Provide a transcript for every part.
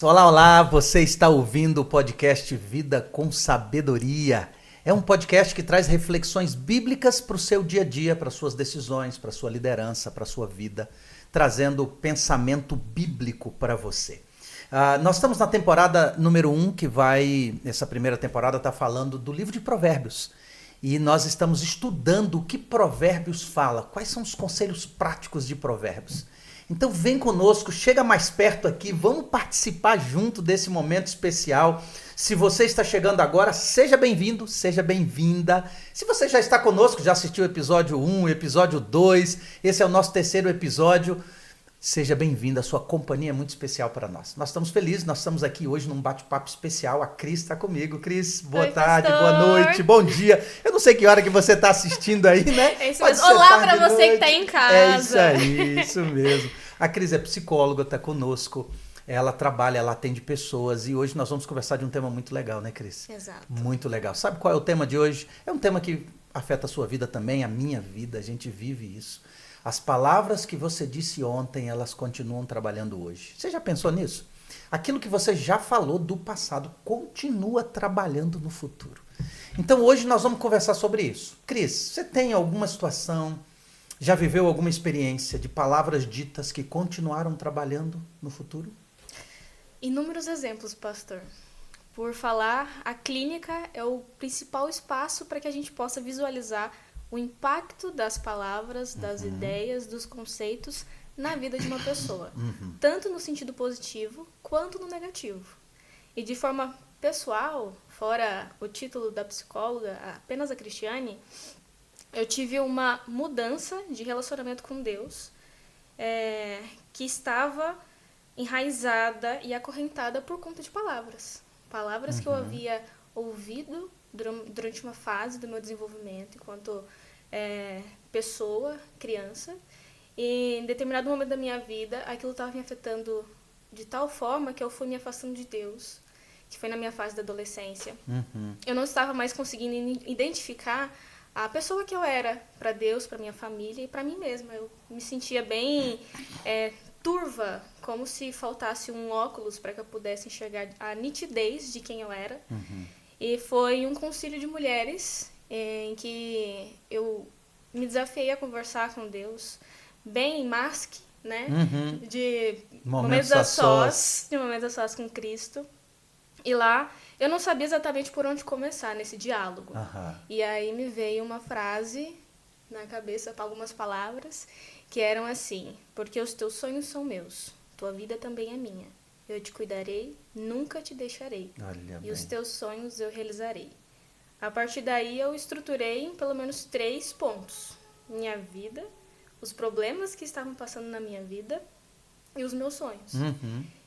Olá, olá, você está ouvindo o podcast Vida com Sabedoria. É um podcast que traz reflexões bíblicas para o seu dia a dia, para suas decisões, para sua liderança, para sua vida, trazendo pensamento bíblico para você. Nós estamos na temporada número 1, essa primeira temporada está falando do livro de Provérbios. E nós estamos estudando o que Provérbios fala, quais são os conselhos práticos de Provérbios. Então vem conosco, chega mais perto aqui, vamos participar junto desse momento especial. Se você está chegando agora, seja bem-vindo, seja bem-vinda. Se você já está conosco, já assistiu o episódio 1, o episódio 2, esse é o nosso terceiro episódio, seja bem-vindo, a sua companhia é muito especial para nós. Nós estamos felizes, nós estamos aqui hoje num bate-papo especial, a Cris está comigo. Cris, boa tarde, pastor. Boa noite, bom dia. Eu não sei que hora que você está assistindo aí, né? É isso Pode mesmo. ser Olá tarde, para você noite. que está em casa. É isso aí, isso mesmo. A Cris é psicóloga, está conosco, ela trabalha, ela atende pessoas e hoje nós vamos conversar de um tema muito legal, né, Cris? Exato. Muito legal. Sabe qual é o tema de hoje? É um tema que afeta a sua vida também, a minha vida, a gente vive isso. As palavras que você disse ontem, elas continuam trabalhando hoje. Você já pensou nisso? Aquilo que você já falou do passado continua trabalhando no futuro. Então hoje nós vamos conversar sobre isso. Cris, você tem alguma situação, já viveu alguma experiência de palavras ditas que continuaram trabalhando no futuro? Inúmeros exemplos, pastor. Por falar, a clínica é o principal espaço para que a gente possa visualizar o impacto das palavras, das ideias, dos conceitos na vida de uma pessoa. Tanto no sentido positivo quanto no negativo. E de forma pessoal, fora o título da psicóloga, apenas a Cristiane, eu tive uma mudança de relacionamento com Deus que estava enraizada e acorrentada por conta de palavras. Palavras que eu havia ouvido durante uma fase do meu desenvolvimento enquanto pessoa, criança. E em determinado momento da minha vida, aquilo estava me afetando de tal forma que eu fui me afastando de Deus, que foi na minha fase da adolescência. Eu não estava mais conseguindo identificar a pessoa que eu era para Deus, para minha família e para mim mesma. Eu me sentia bem turva, como se faltasse um óculos para que eu pudesse enxergar a nitidez de quem eu era. E foi um concílio de mulheres em que eu me desafiei a conversar com Deus, bem masque, né? De momentos a sós com Cristo. E lá eu não sabia exatamente por onde começar nesse diálogo. E aí me veio uma frase na cabeça, algumas palavras, que eram assim: porque os teus sonhos são meus, tua vida também é minha. Eu te cuidarei, nunca te deixarei. E os teus sonhos eu realizarei. A partir daí eu estruturei em pelo menos 3 pontos: minha vida, os problemas que estavam passando na minha vida e os meus sonhos.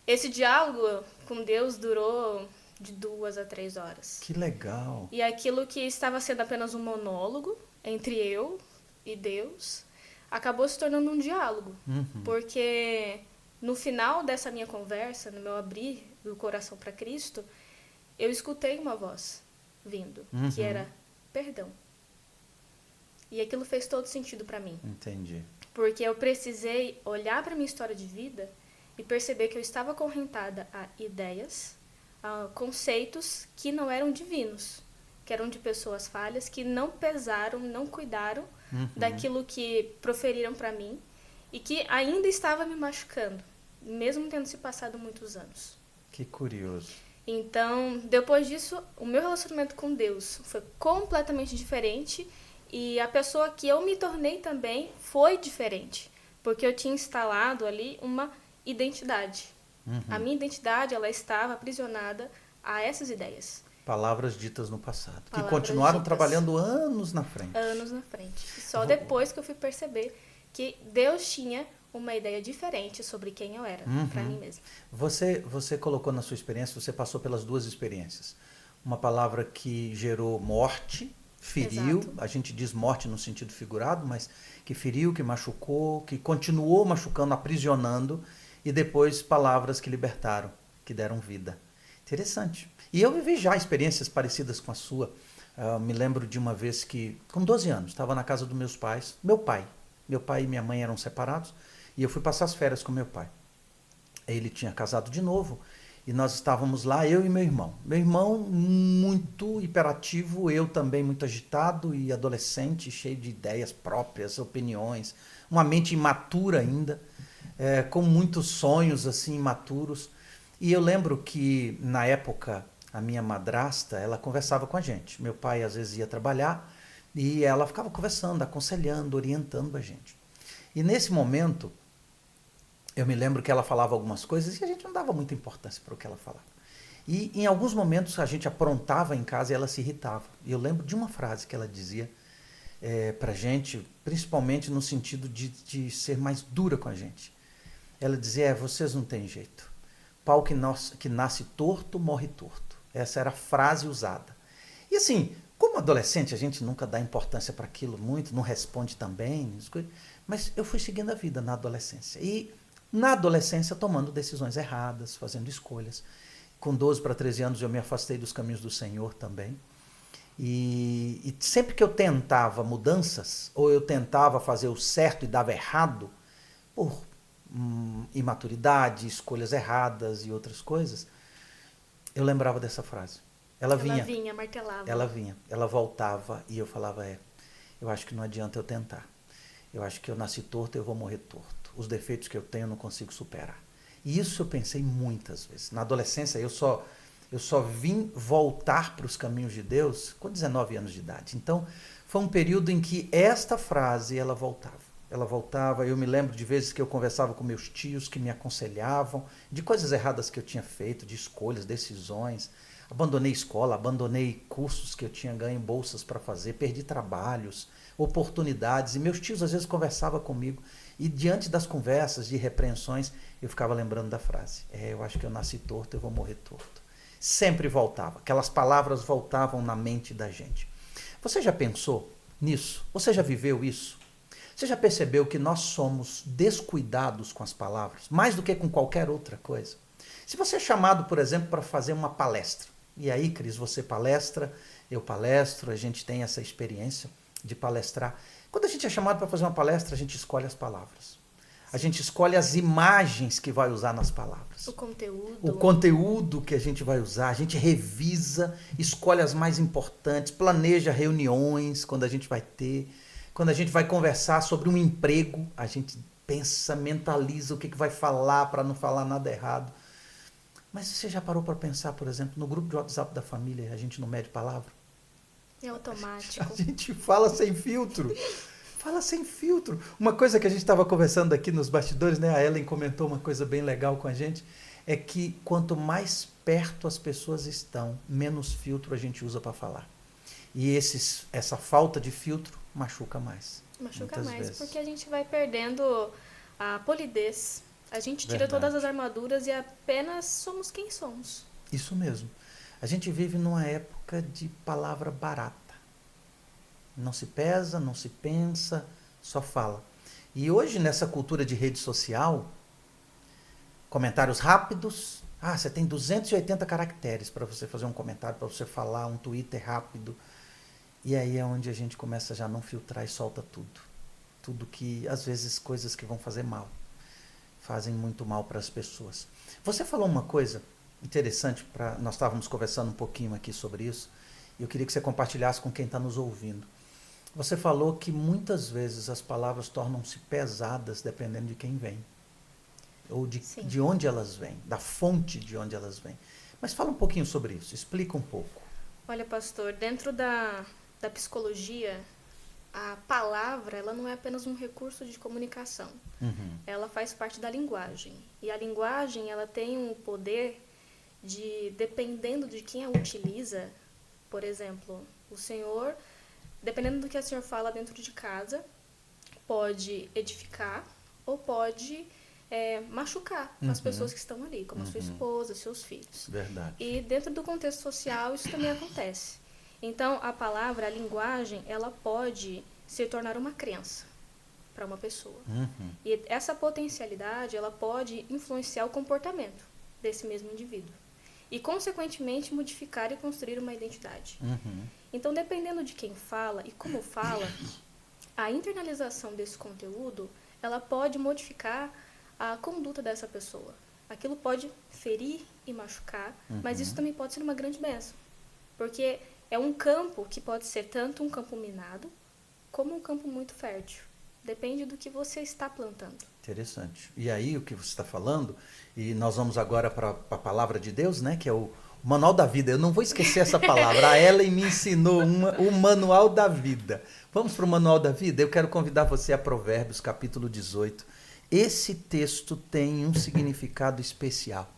Esse diálogo com Deus durou de 2 a 3 horas. Que legal! E aquilo que estava sendo apenas um monólogo entre eu e Deus acabou se tornando um diálogo. Porque no final dessa minha conversa, no meu abrir do coração para Cristo, eu escutei uma voz vindo, que era perdão. E aquilo fez todo sentido para mim. Entendi. Porque eu precisei olhar para minha história de vida e perceber que eu estava acorrentada a ideias, a conceitos que não eram divinos, que eram de pessoas falhas, que não pesaram, não cuidaram daquilo que proferiram para mim e que ainda estava me machucando, mesmo tendo se passado muitos anos. Que curioso. Então, depois disso, o meu relacionamento com Deus foi completamente diferente e a pessoa que eu me tornei também foi diferente, porque eu tinha instalado ali uma identidade. A minha identidade, ela estava aprisionada a essas ideias. Palavras ditas no passado, que Palavras continuaram ditas. Trabalhando anos na frente. Anos na frente. Só depois que eu fui perceber que Deus tinha uma ideia diferente sobre quem eu era, para mim mesma. Você colocou na sua experiência, você passou pelas 2 experiências. Uma palavra que gerou morte, feriu, Exato. a gente diz morte no sentido figurado, mas que feriu, que machucou, que continuou machucando, aprisionando, e depois palavras que libertaram, que deram vida. Interessante. E eu vivi já experiências parecidas com a sua. Me lembro de uma vez que, com 12 anos, estava na casa dos meus pais. Meu pai e minha mãe eram separados, e eu fui passar as férias com meu pai. Ele tinha casado de novo E nós estávamos lá, eu e meu irmão. Meu irmão muito hiperativo, eu também muito agitado e adolescente, cheio de ideias próprias, opiniões, uma mente imatura ainda, com muitos sonhos assim imaturos. E eu lembro que na época a minha madrasta, ela conversava com a gente. Meu pai às vezes ia trabalhar e ela ficava conversando, aconselhando, orientando a gente. E nesse momento eu me lembro que ela falava algumas coisas e a gente não dava muita importância para o que ela falava. E em alguns momentos a gente aprontava em casa e ela se irritava. E eu lembro de uma frase que ela dizia para a gente, principalmente no sentido de ser mais dura com a gente. Ela dizia, vocês não têm jeito. Pau que nasce torto, morre torto. Essa era a frase usada. E assim, como adolescente, a gente nunca dá importância para aquilo muito, não responde também, mas eu fui seguindo a vida na adolescência. E na adolescência, tomando decisões erradas, fazendo escolhas. Com 12 para 13 anos, eu me afastei dos caminhos do Senhor também. E sempre que eu tentava mudanças, ou eu tentava fazer o certo e dava errado, por imaturidade, escolhas erradas e outras coisas, eu lembrava dessa frase. Ela vinha, martelava. Ela voltava e eu falava, eu acho que não adianta eu tentar. Eu acho que eu nasci torto e eu vou morrer torto. Os defeitos que eu tenho eu não consigo superar. E isso eu pensei muitas vezes. Na adolescência eu só vim voltar para os caminhos de Deus com 19 anos de idade. Então foi um período em que esta frase ela voltava. Ela voltava, eu me lembro de vezes que eu conversava com meus tios que me aconselhavam de coisas erradas que eu tinha feito, de escolhas, decisões. Abandonei escola, abandonei cursos que eu tinha ganho, bolsas para fazer, perdi trabalhos, oportunidades. E meus tios às vezes conversavam comigo e diante das conversas, de repreensões, eu ficava lembrando da frase. Eu acho que eu nasci torto, eu vou morrer torto. Sempre voltava, aquelas palavras voltavam na mente da gente. Você já pensou nisso? Você já viveu isso? Você já percebeu que nós somos descuidados com as palavras, mais do que com qualquer outra coisa? Se você é chamado, por exemplo, para fazer uma palestra, e aí, Cris, você palestra, eu palestro, a gente tem essa experiência de palestrar. Quando a gente é chamado para fazer uma palestra, a gente escolhe as palavras. A gente escolhe as imagens que vai usar nas palavras. O conteúdo. O conteúdo que a gente vai usar, a gente revisa, escolhe as mais importantes, planeja reuniões quando a gente vai ter. Quando a gente vai conversar sobre um emprego, a gente pensa, mentaliza o que vai falar para não falar nada errado. Mas você já parou para pensar, por exemplo, no grupo de WhatsApp da família, a gente não mede palavra? É automático. A gente fala sem filtro. Fala sem filtro. Uma coisa que a gente estava conversando aqui nos bastidores, né? A Ellen comentou uma coisa bem legal com a gente, é que quanto mais perto as pessoas estão, menos filtro a gente usa para falar. E essa falta de filtro machuca mais. Machuca mais, porque a gente vai perdendo a polidez. A gente tira todas as armaduras e apenas somos quem somos. Isso mesmo. A gente vive numa época de palavra barata. Não se pesa, não se pensa, só fala. E hoje, nessa cultura de rede social, comentários rápidos. Você tem 280 caracteres para você fazer um comentário, para você falar, um Twitter rápido. E aí é onde a gente começa já a não filtrar e solta tudo. Tudo que, às vezes, coisas que vão fazer mal. Fazem muito mal para as pessoas. Você falou uma coisa interessante, nós estávamos conversando um pouquinho aqui sobre isso, e eu queria que você compartilhasse com quem está nos ouvindo. Você falou que muitas vezes as palavras tornam-se pesadas dependendo de quem vem. Ou de onde elas vêm, da fonte de onde elas vêm. Mas fala um pouquinho sobre isso, explica um pouco. Olha, pastor, dentro da psicologia, a palavra ela não é apenas um recurso de comunicação. Uhum. Ela faz parte da linguagem. E a linguagem ela tem o poder de, dependendo de quem a utiliza, por exemplo, o Senhor, dependendo do que o Senhor fala dentro de casa, pode edificar ou pode machucar as pessoas que estão ali, como a sua esposa, seus filhos. Verdade. E dentro do contexto social isso também acontece. Então, a palavra, a linguagem, ela pode se tornar uma crença para uma pessoa. E essa potencialidade, ela pode influenciar o comportamento desse mesmo indivíduo. E, consequentemente, modificar e construir uma identidade. Então, dependendo de quem fala e como fala, a internalização desse conteúdo, ela pode modificar a conduta dessa pessoa. aquilo pode ferir e machucar, mas isso também pode ser uma grande bênção. Porque é um campo que pode ser tanto um campo minado, como um campo muito fértil. Depende do que você está plantando. Interessante. E aí, o que você está falando, e nós vamos agora para a palavra de Deus, né? Que é o Manual da Vida. Eu não vou esquecer essa palavra. A Ellen me ensinou o Manual da Vida. Vamos para o Manual da Vida? Eu quero convidar você a Provérbios, capítulo 18. Esse texto tem um significado especial.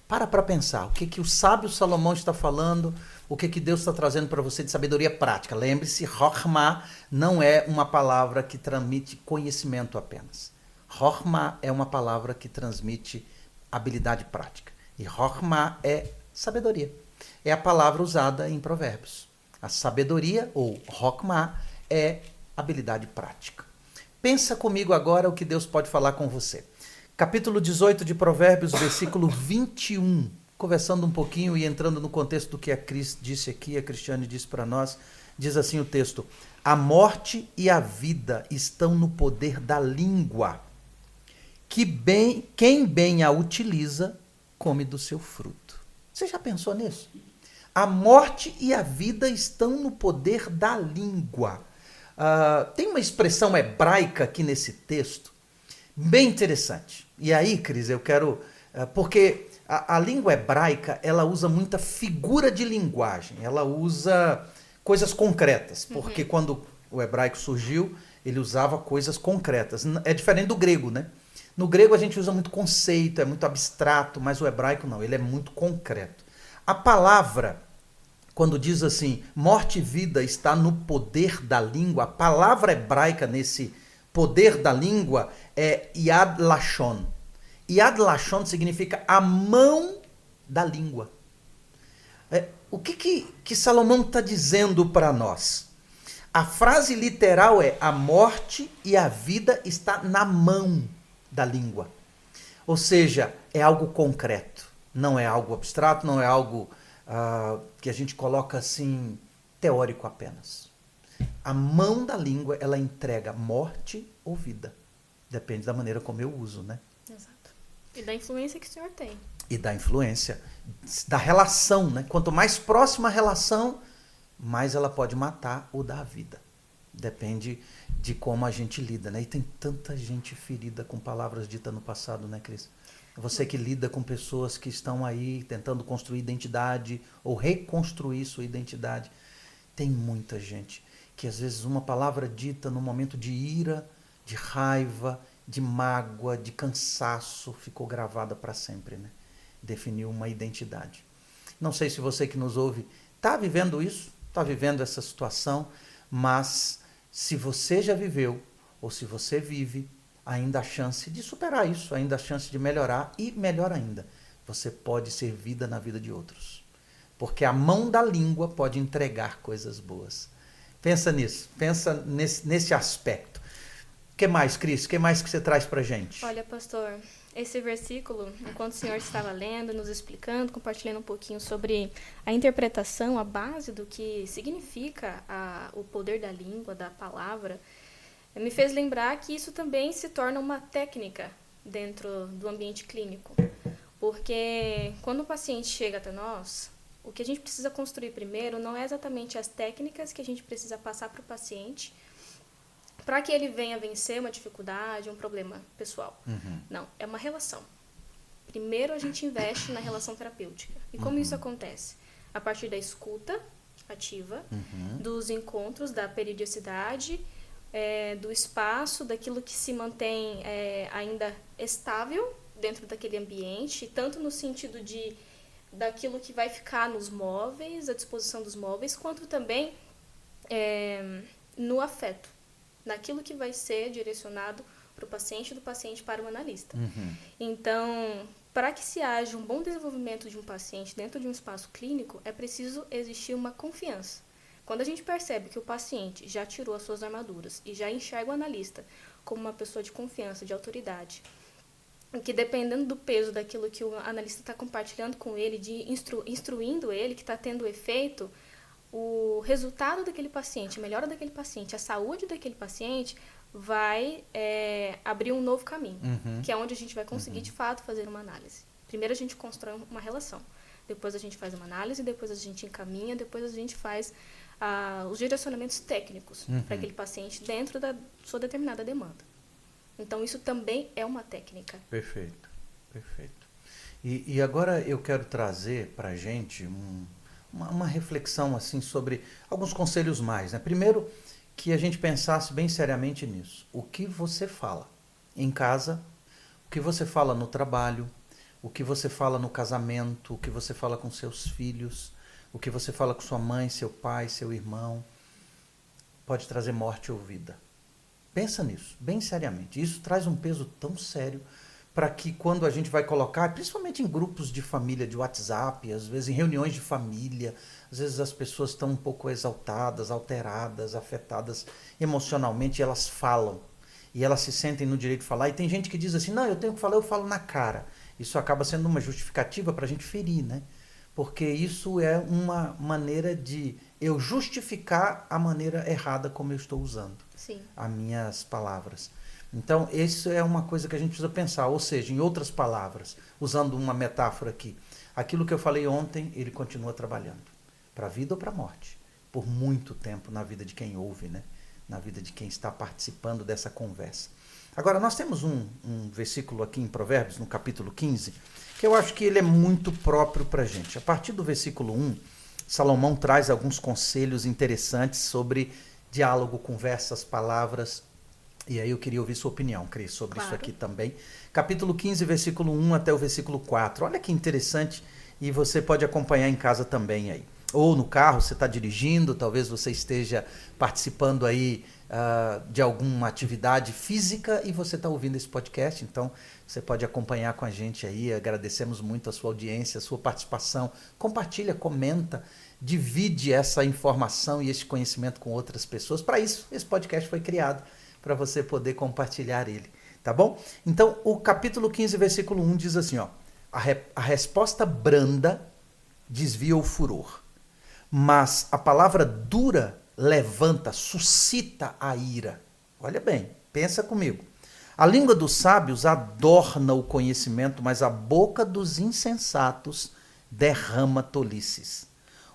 Para pensar, o que o sábio Salomão está falando, o que Deus está trazendo para você de sabedoria prática. Lembre-se, Chokhmah não é uma palavra que transmite conhecimento apenas. Chokhmah é uma palavra que transmite habilidade prática. E Chokhmah é sabedoria. É a palavra usada em Provérbios. A sabedoria, ou Chokhmah, é habilidade prática. Pensa comigo agora o que Deus pode falar com você. Capítulo 18 de Provérbios, versículo 21. Conversando um pouquinho e entrando no contexto do que a Cris disse aqui, a Cristiane disse para nós, diz assim o texto: a morte e a vida estão no poder da língua. Quem bem a utiliza, come do seu fruto. Você já pensou nisso? A morte e a vida estão no poder da língua. Tem uma expressão hebraica aqui nesse texto, bem interessante. E aí, Cris, eu quero... porque a língua hebraica, ela usa muita figura de linguagem. Ela usa coisas concretas. Porque quando o hebraico surgiu, ele usava coisas concretas. É diferente do grego, né? No grego a gente usa muito conceito, é muito abstrato, mas o hebraico não, ele é muito concreto. A palavra, quando diz assim, morte e vida está no poder da língua, a palavra hebraica nesse poder da língua é Yad Lashon. Yad Lashon significa a mão da língua. O que Salomão está dizendo para nós? A frase literal é: a morte e a vida está na mão da língua. Ou seja, é algo concreto. Não é algo abstrato, não é algo que a gente coloca assim, teórico apenas. A mão da língua, ela entrega morte ou vida. Depende da maneira como eu uso, né? Exato. E da influência que o senhor tem. E da influência, da relação, né? Quanto mais próxima a relação, mais ela pode matar ou dar vida. Depende de como a gente lida, né? E tem tanta gente ferida com palavras ditas no passado, né, Cris? Você que lida com pessoas que estão aí tentando construir identidade ou reconstruir sua identidade. Tem muita gente que às vezes uma palavra dita no momento de ira, de raiva, de mágoa, de cansaço, ficou gravada para sempre, né? Definiu uma identidade. Não sei se você que nos ouve está vivendo isso, está vivendo essa situação, mas se você já viveu, ou se você vive, ainda há chance de superar isso, ainda há chance de melhorar, e melhor ainda, você pode ser vida na vida de outros. Porque a mão da língua pode entregar coisas boas. Pensa nisso, pensa nesse aspecto. O que mais, Cris? O que mais que você traz pra gente? Olha, pastor, esse versículo, enquanto o senhor estava lendo, nos explicando, compartilhando um pouquinho sobre a interpretação, a base do que significa o poder da língua, da palavra, me fez lembrar que isso também se torna uma técnica dentro do ambiente clínico. Porque quando o paciente chega até nós, o que a gente precisa construir primeiro não é exatamente as técnicas que a gente precisa passar para o paciente para que ele venha vencer uma dificuldade, um problema pessoal. Não, é uma relação. Primeiro a gente investe na relação terapêutica. E como isso acontece? A partir da escuta ativa, dos encontros, da periodicidade, do espaço, daquilo que se mantém ainda estável dentro daquele ambiente, tanto no sentido daquilo que vai ficar nos móveis, à disposição dos móveis, quanto também no afeto, naquilo que vai ser direcionado para o paciente e do paciente para o analista. Então, para que se haja um bom desenvolvimento de um paciente dentro de um espaço clínico, é preciso existir uma confiança. Quando a gente percebe que o paciente já tirou as suas armaduras e já enxerga o analista como uma pessoa de confiança, de autoridade, que dependendo do peso daquilo que o analista está compartilhando com ele, de instruindo ele, que está tendo efeito, o resultado daquele paciente, a melhora daquele paciente, a saúde daquele paciente vai abrir um novo caminho, que é onde a gente vai conseguir, de fato, fazer uma análise. Primeiro a gente constrói uma relação. Depois a gente faz uma análise, depois a gente encaminha, depois a gente faz os direcionamentos técnicos para aquele paciente dentro da sua determinada demanda. Então, isso também é uma técnica. Perfeito, perfeito. E agora eu quero trazer para a gente uma reflexão assim sobre alguns conselhos mais, né? Primeiro, que a gente pensasse bem seriamente nisso. O que você fala em casa, o que você fala no trabalho, o que você fala no casamento, o que você fala com seus filhos, o que você fala com sua mãe, seu pai, seu irmão, pode trazer morte ou vida. Pensa nisso, bem seriamente. Isso traz um peso tão sério para que quando a gente vai colocar, principalmente em grupos de família, de WhatsApp, às vezes em reuniões de família, às vezes as pessoas estão um pouco exaltadas, alteradas, afetadas emocionalmente, e elas falam. E elas se sentem no direito de falar. E tem gente que diz assim, não, eu tenho que falar, eu falo na cara. Isso acaba sendo uma justificativa para a gente ferir, né? Porque isso é uma maneira de eu justificar a maneira errada como eu estou usando as minhas palavras. Então, isso é uma coisa que a gente precisa pensar. Ou seja, em outras palavras, usando uma metáfora aqui, aquilo que eu falei ontem, ele continua trabalhando. Para a vida ou para a morte. Por muito tempo na vida de quem ouve, né? Na vida de quem está participando dessa conversa. Agora, nós temos um versículo aqui em Provérbios, no capítulo 15, que eu acho que ele é muito próprio para a gente. A partir do versículo 1, Salomão traz alguns conselhos interessantes sobre diálogo, conversas, palavras. E aí eu queria ouvir sua opinião, Cris, sobre isso aqui também. Capítulo 15, versículo 1 até o versículo 4. Olha que interessante, e você pode acompanhar em casa também aí. Ou no carro, você está dirigindo, talvez você esteja participando aí de alguma atividade física e você está ouvindo esse podcast, então você pode acompanhar com a gente aí. Agradecemos muito a sua audiência, a sua participação. Compartilha, comenta, divide essa informação e esse conhecimento com outras pessoas. Para isso, esse podcast foi criado, para você poder compartilhar ele, tá bom? Então, o capítulo 15, versículo 1 diz assim, ó, a resposta branda desvia o furor, mas a palavra dura levanta, suscita a ira. Olha bem, pensa comigo. A língua dos sábios adorna o conhecimento, mas a boca dos insensatos derrama tolices.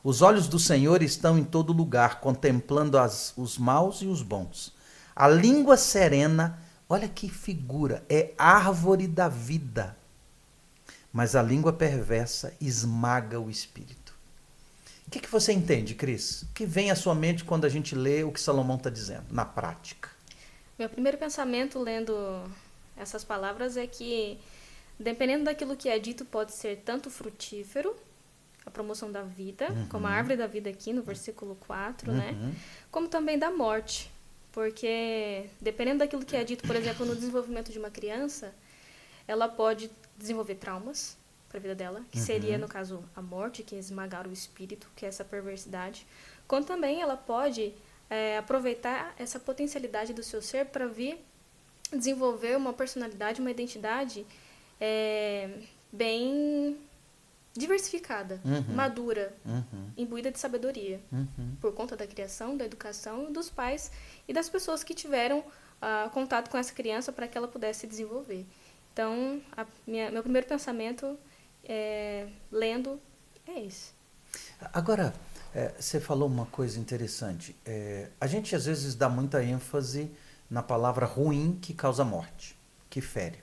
Os olhos do Senhor estão em todo lugar, contemplando os maus e os bons. A língua serena, olha que figura, é árvore da vida, mas a língua perversa esmaga o espírito. O que você entende, Cris? O que vem à sua mente quando a gente lê o que Salomão está dizendo, na prática? Meu primeiro pensamento lendo essas palavras é que, dependendo daquilo que é dito, pode ser tanto frutífero, a promoção da vida, como a árvore da vida aqui no versículo 4, né? Como também da morte. Porque, dependendo daquilo que é dito, por exemplo, no desenvolvimento de uma criança, ela pode desenvolver traumas para a vida dela, que seria, no caso, a morte, que é esmagar o espírito, que é essa perversidade. Como também ela pode aproveitar essa potencialidade do seu ser para vir desenvolver uma personalidade, uma identidade bem diversificada, madura, imbuída de sabedoria, por conta da criação, da educação dos pais e das pessoas que tiveram contato com essa criança para que ela pudesse se desenvolver. Então, meu primeiro pensamento lendo é esse. Agora, você falou uma coisa interessante. A gente às vezes dá muita ênfase na palavra ruim que causa morte, que fere.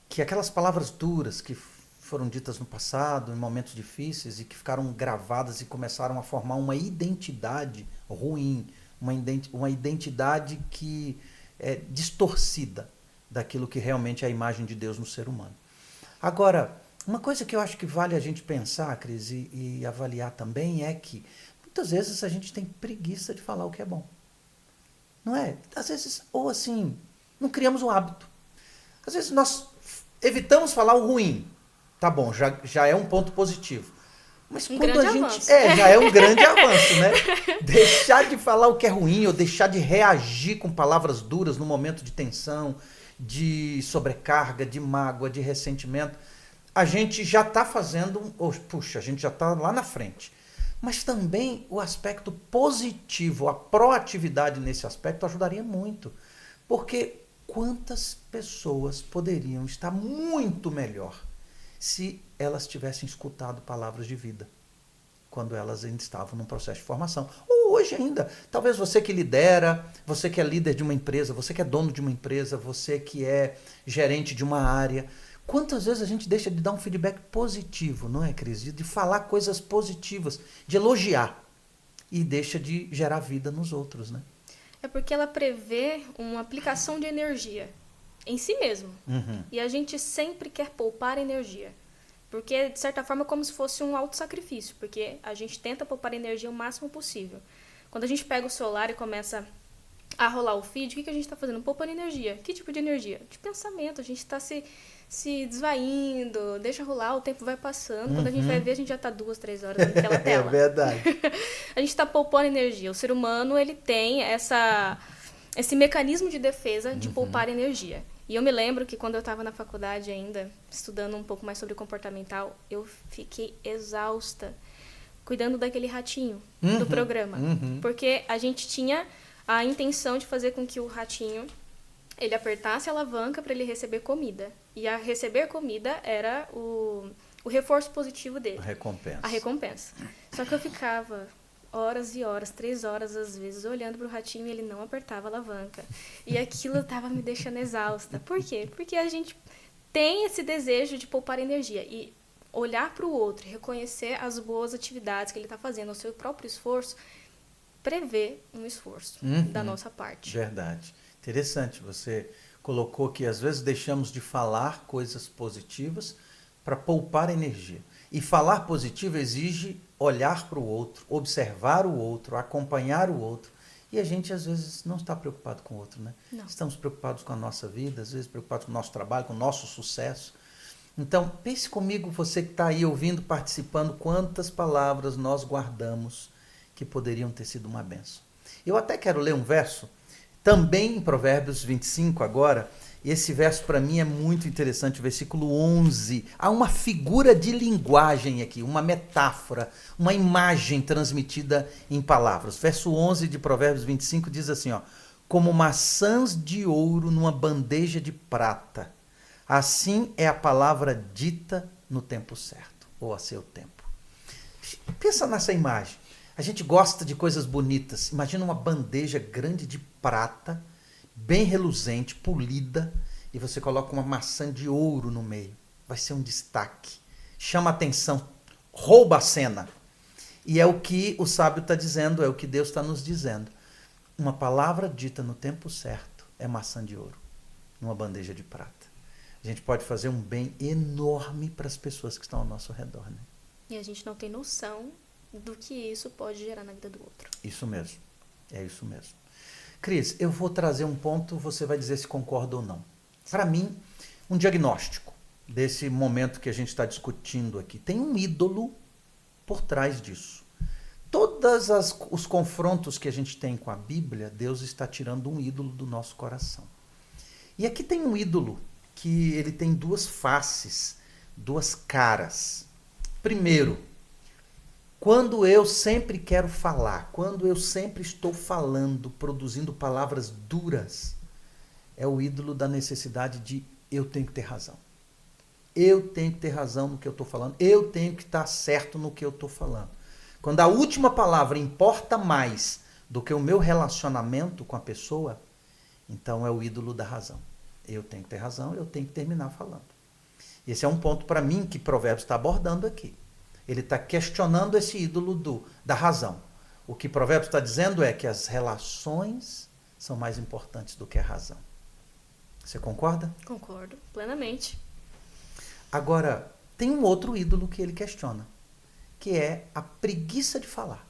Que aquelas palavras duras que foram ditas no passado, em momentos difíceis, e que ficaram gravadas e começaram a formar uma identidade ruim, uma identidade que é distorcida daquilo que realmente é a imagem de Deus no ser humano. Agora, uma coisa que eu acho que vale a gente pensar, Cris, e avaliar também é que muitas vezes a gente tem preguiça de falar o que é bom. Não é? Às vezes, ou assim, não criamos o hábito. Às vezes nós evitamos falar o ruim. Tá bom, já é um ponto positivo. Mas quando a gente... já é um grande avanço, né? Deixar de falar o que é ruim, ou deixar de reagir com palavras duras no momento de tensão, de sobrecarga, de mágoa, de ressentimento, a gente já está fazendo... Puxa, a gente já está lá na frente. Mas também o aspecto positivo, a proatividade nesse aspecto ajudaria muito. Porque quantas pessoas poderiam estar muito melhor se elas tivessem escutado palavras de vida quando elas ainda estavam num processo de formação. Ou hoje ainda, talvez você que lidera, você que é líder de uma empresa, você que é dono de uma empresa, você que é gerente de uma área. Quantas vezes a gente deixa de dar um feedback positivo, não é, Cris? De falar coisas positivas, de elogiar, e deixa de gerar vida nos outros, né? É porque ela prevê uma aplicação de energia em si mesmo. E a gente sempre quer poupar energia. Porque, de certa forma, é como se fosse um autossacrifício. Porque a gente tenta poupar energia o máximo possível. Quando a gente pega o celular e começa a rolar o feed, o que a gente está fazendo? Poupando energia. Que tipo de energia? De pensamento. A gente está se desvaindo, deixa rolar, o tempo vai passando. Quando a gente vai ver, a gente já está 2, 3 horas naquela tela. É verdade. A gente está poupando energia. O ser humano, ele tem esse mecanismo de defesa de poupar energia. E eu me lembro que quando eu estava na faculdade ainda, estudando um pouco mais sobre comportamental, eu fiquei exausta cuidando daquele ratinho do programa. Porque a gente tinha a intenção de fazer com que o ratinho ele apertasse a alavanca para ele receber comida. E a receber comida era o reforço positivo dele. A recompensa. Só que eu ficava horas e horas, 3 horas às vezes, olhando pro ratinho e ele não apertava a alavanca. E aquilo estava me deixando exausta. Por quê? Porque a gente tem esse desejo de poupar energia. E olhar para o outro, reconhecer as boas atividades que ele está fazendo, o seu próprio esforço, prevê um esforço da nossa parte. Verdade. Interessante, você colocou que às vezes deixamos de falar coisas positivas para poupar energia. E falar positivo exige olhar para o outro, observar o outro, acompanhar o outro. E a gente às vezes não está preocupado com o outro, né? Não. Estamos preocupados com a nossa vida, às vezes preocupados com o nosso trabalho, com o nosso sucesso. Então, pense comigo, você que está aí ouvindo, participando, quantas palavras nós guardamos que poderiam ter sido uma bênção. Eu até quero ler um verso, também em Provérbios 25 agora, e esse verso para mim é muito interessante, o versículo 11. Há uma figura de linguagem aqui, uma metáfora, uma imagem transmitida em palavras. Verso 11 de Provérbios 25 diz assim, ó: como maçãs de ouro numa bandeja de prata, assim é a palavra dita no tempo certo, ou a seu tempo. Pensa nessa imagem. A gente gosta de coisas bonitas. Imagina uma bandeja grande de prata, bem reluzente, polida, e você coloca uma maçã de ouro no meio. Vai ser um destaque. Chama a atenção, rouba a cena. E é o que o sábio está dizendo, é o que Deus está nos dizendo. Uma palavra dita no tempo certo é maçã de ouro, numa bandeja de prata. A gente pode fazer um bem enorme para as pessoas que estão ao nosso redor, né? E a gente não tem noção do que isso pode gerar na vida do outro. Isso mesmo, é isso mesmo. Cris, eu vou trazer um ponto, você vai dizer se concorda ou não. Para mim, um diagnóstico desse momento que a gente está discutindo aqui. Tem um ídolo por trás disso. Todos os confrontos que a gente tem com a Bíblia, Deus está tirando um ídolo do nosso coração. E aqui tem um ídolo que ele tem 2 faces, 2 caras. Primeiro, quando eu sempre quero falar, quando eu sempre estou falando, produzindo palavras duras, é o ídolo da necessidade de eu tenho que ter razão. Eu tenho que ter razão no que eu estou falando, eu tenho que estar certo no que eu estou falando. Quando a última palavra importa mais do que o meu relacionamento com a pessoa, então é o ídolo da razão. Eu tenho que ter razão, eu tenho que terminar falando. Esse é um ponto para mim que Provérbios está abordando aqui. Ele está questionando esse ídolo da razão. O que Provérbios está dizendo é que as relações são mais importantes do que a razão. Você concorda? Concordo, plenamente. Agora, tem um outro ídolo que ele questiona, que é a preguiça de falar.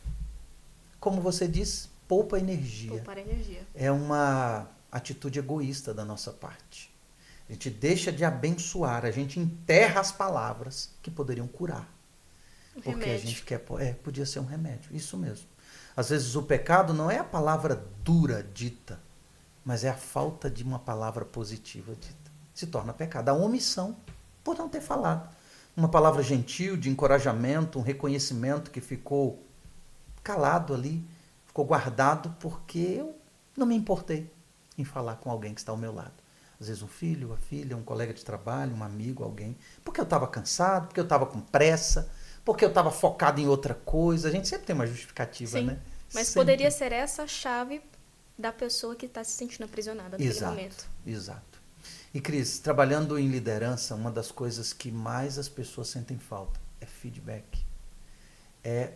Como você diz, poupa energia. Poupar energia. É uma atitude egoísta da nossa parte. A gente deixa de abençoar, a gente enterra as palavras que poderiam curar. Porque remédio. A gente quer... podia ser um remédio, isso mesmo. Às vezes o pecado não é a palavra dura dita, mas é a falta de uma palavra positiva dita. Se torna pecado. A omissão por não ter falado. Uma palavra gentil, de encorajamento, um reconhecimento que ficou calado ali, ficou guardado porque eu não me importei em falar com alguém que está ao meu lado. Às vezes um filho, uma filha, um colega de trabalho, um amigo, alguém. Porque eu estava cansado, porque eu estava com pressa, porque eu estava focado em outra coisa. A gente sempre tem uma justificativa, Sim, né? mas Sempre. poderia ser essa a chave da pessoa que está se sentindo aprisionada naquele Exato, momento. exato. E Cris, trabalhando em liderança, uma das coisas que mais as pessoas sentem falta é feedback. É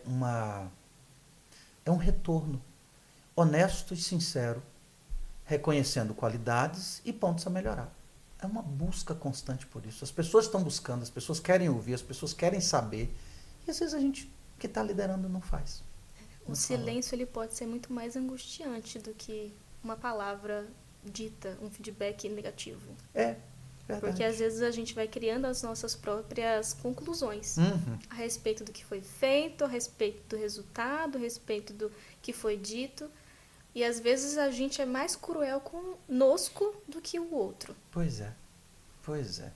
um retorno honesto e sincero, reconhecendo qualidades e pontos a melhorar. É uma busca constante por isso. As pessoas estão buscando, as pessoas querem ouvir, as pessoas querem saber. E às vezes a gente que está liderando não faz. O silêncio ele pode ser muito mais angustiante do que uma palavra dita, um feedback negativo. É, verdade. Porque às vezes a gente vai criando as nossas próprias conclusões a respeito do que foi feito, a respeito do resultado, a respeito do que foi dito. E às vezes a gente é mais cruel conosco do que o outro. Pois é, pois é.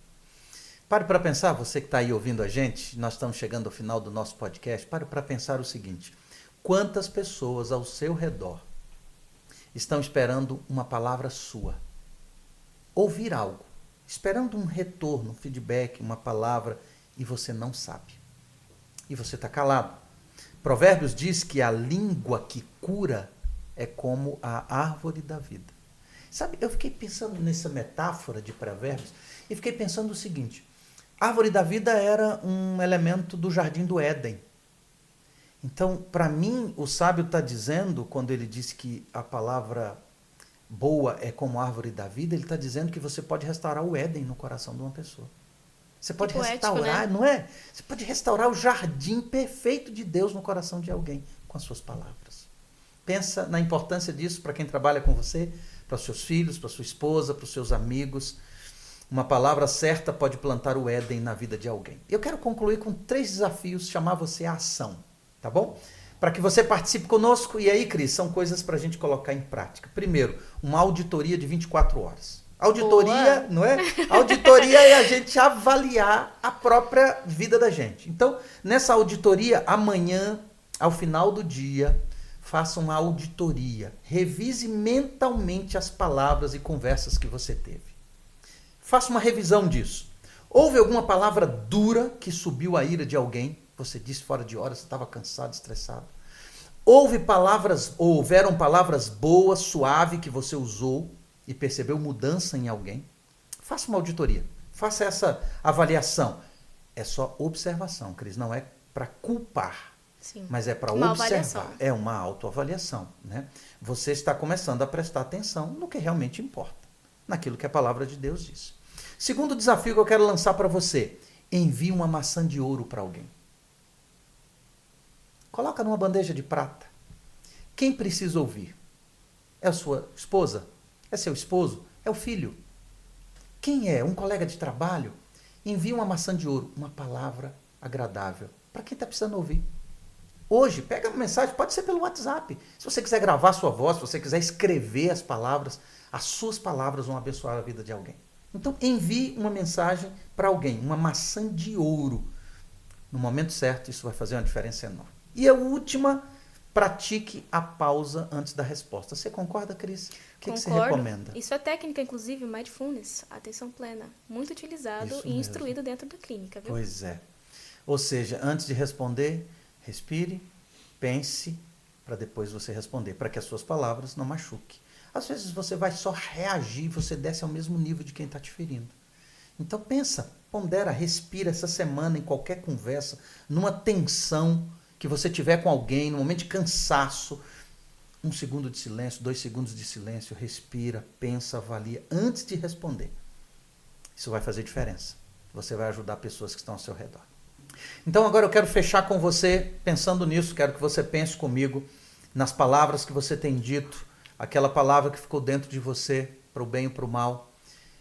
Pare para pensar, você que está aí ouvindo a gente, nós estamos chegando ao final do nosso podcast, pare para pensar o seguinte: quantas pessoas ao seu redor estão esperando uma palavra sua? Ouvir algo, esperando um retorno, um feedback, uma palavra, e você não sabe. E você está calado. Provérbios diz que a língua que cura é como a árvore da vida. Sabe, eu fiquei pensando nessa metáfora de Provérbios e fiquei pensando o seguinte: a árvore da vida era um elemento do jardim do Éden. Então, para mim, o sábio está dizendo, quando ele diz que a palavra boa é como a árvore da vida, ele está dizendo que você pode restaurar o Éden no coração de uma pessoa. Você pode restaurar, né? Não é? Você pode restaurar o jardim perfeito de Deus no coração de alguém com as suas palavras. Pensa na importância disso para quem trabalha com você, para os seus filhos, para sua esposa, para os seus amigos. Uma palavra certa pode plantar o Éden na vida de alguém. Eu quero concluir com 3 desafios, chamar você à ação, tá bom? Para que você participe conosco. E aí, Cris, são coisas para a gente colocar em prática. Primeiro, uma auditoria de 24 horas. Auditoria, não é? Auditoria é a gente avaliar a própria vida da gente. Então, nessa auditoria, amanhã, ao final do dia, faça uma auditoria. Revise mentalmente as palavras e conversas que você teve. Faça uma revisão disso. Houve alguma palavra dura que subiu a ira de alguém? Você disse fora de hora, você estava cansado, estressado. Houveram palavras boas, suaves que você usou e percebeu mudança em alguém? Faça uma auditoria. Faça essa avaliação. É só observação, Cris. Não é para culpar. Sim. Mas é para observar. Avaliação. É uma autoavaliação, né? Você está começando a prestar atenção no que realmente importa, naquilo que a palavra de Deus diz. Segundo desafio que eu quero lançar para você: envie uma maçã de ouro para alguém. Coloca numa bandeja de prata. Quem precisa ouvir? É a sua esposa? É seu esposo? É o filho? Quem é? Um colega de trabalho? Envie uma maçã de ouro, uma palavra agradável para quem está precisando ouvir. Hoje, pega uma mensagem, pode ser pelo WhatsApp. Se você quiser gravar sua voz, se você quiser escrever as palavras, as suas palavras vão abençoar a vida de alguém. Então, envie uma mensagem para alguém, uma maçã de ouro. No momento certo, isso vai fazer uma diferença enorme. E a última, pratique a pausa antes da resposta. Você concorda, Cris? O que você recomenda? Isso é técnica, inclusive, mindfulness, atenção plena. Muito utilizado e instruído dentro da clínica, viu? Pois é. Ou seja, antes de responder, respire, pense, para depois você responder, para que as suas palavras não machuquem. Às vezes você vai só reagir, você desce ao mesmo nível de quem está te ferindo. Então pensa, pondera, respira essa semana em qualquer conversa, numa tensão que você tiver com alguém, num momento de cansaço, 1 segundo de silêncio, 2 segundos de silêncio, respira, pensa, avalia, antes de responder. Isso vai fazer diferença. Você vai ajudar pessoas que estão ao seu redor. Então agora eu quero fechar com você, pensando nisso, quero que você pense comigo nas palavras que você tem dito, aquela palavra que ficou dentro de você, para o bem e para o mal,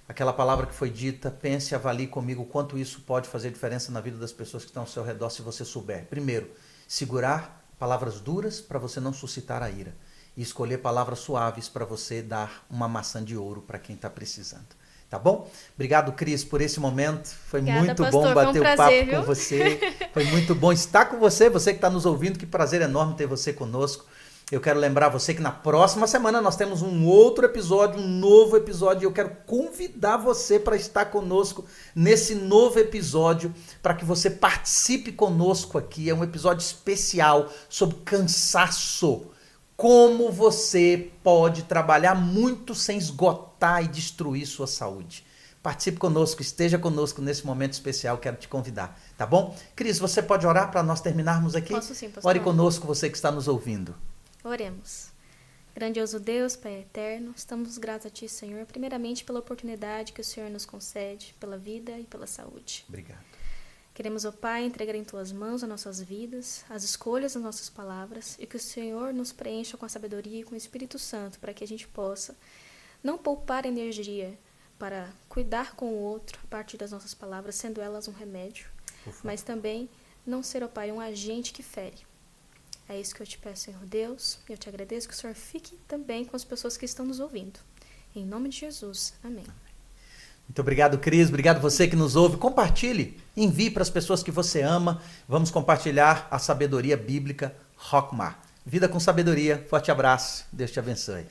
aquela palavra que foi dita, pense e avalie comigo o quanto isso pode fazer diferença na vida das pessoas que estão ao seu redor, se você souber. Primeiro, segurar palavras duras para você não suscitar a ira. E escolher palavras suaves para você dar uma maçã de ouro para quem está precisando. Tá bom? Obrigado, Cris, por esse momento. Foi muito bom bater o papo com você. Foi muito bom estar com você, você que está nos ouvindo. Que prazer enorme ter você conosco. Eu quero lembrar você que na próxima semana nós temos um outro episódio, um novo episódio, e eu quero convidar você para estar conosco nesse novo episódio, para que você participe conosco aqui. É um episódio especial sobre cansaço. Como você pode trabalhar muito sem esgotar e destruir sua saúde. Participe conosco, esteja conosco nesse momento especial, quero te convidar, tá bom? Cris, você pode orar para nós terminarmos aqui? Posso sim, pastor. Ore conosco, você que está nos ouvindo. Oremos. Grandioso Deus, Pai eterno, estamos gratos a Ti, Senhor, primeiramente pela oportunidade que o Senhor nos concede, pela vida e pela saúde. Obrigado. Queremos, ó Pai, entregar em Tuas mãos as nossas vidas, as escolhas das nossas palavras, e que o Senhor nos preencha com a sabedoria e com o Espírito Santo, para que a gente possa não poupar energia para cuidar com o outro a partir das nossas palavras, sendo elas um remédio, mas também não ser, ó Pai, um agente que fere. É isso que eu te peço, Senhor Deus. Eu te agradeço que o Senhor fique também com as pessoas que estão nos ouvindo. Em nome de Jesus. Amém. Muito obrigado, Cris. Obrigado você que nos ouve. Compartilhe, envie para as pessoas que você ama. Vamos compartilhar a sabedoria bíblica Rockmar. Vida com sabedoria. Forte abraço. Deus te abençoe.